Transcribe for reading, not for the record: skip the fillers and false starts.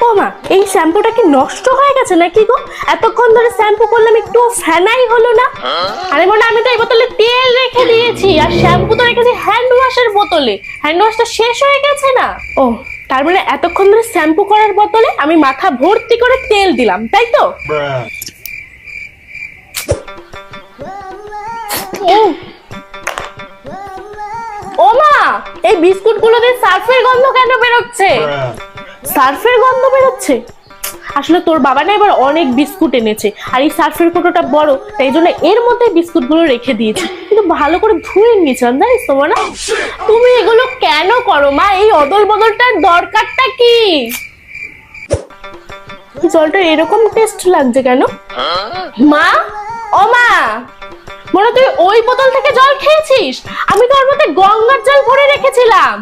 ও মা, এই শ্যাম্পুটা কি নষ্ট হয়ে গেছে নাকি গো? এতক্ষণ ধরে শ্যাম্পু করলাম, একটু ফেনাই হলো না। আরে মনে, আমি তো এই বোতলে তেল রেখে দিয়েছি, আর শ্যাম্পু তো রেখেছি হ্যান্ড ওয়াশের বোতলে। হ্যান্ড ওয়াশটা শেষ হয়ে গেছে না? ও, তার মানে এতক্ষণ ধরে শ্যাম্পু করার বদলে আমি মাথা ভর্তি করে তেল দিলাম, তাই তো? ও মা, এই বিস্কুট গুলো দিয়ে সার্ফের গন্ধ কেন বেরোচ্ছে? সার্ফের গন্ধ বেরোচ্ছে? আসলে তোর বাবা না এবার অনেক বিস্কুট এনেছে, আর এই সার্ফের কৌটোটা বড়, তাই জন্য এর মধ্যে বিস্কুট গুলো রেখে দিয়েছি। কিন্তু ভালো করে ধুয়ে নিয়েছিলাম, জানিস তো না? তুমি এগুলো কেন করো মা? এই অদল বদলটার দরকারটা কি? জলটা এরকম টেস্ট লাগছে কেন? মা, ও মা, মনে তুই ওই বোতল থেকে জল খেয়েছিস? আমি তো ওর মধ্যে গঙ্গার জল ভরে রেখেছিলাম।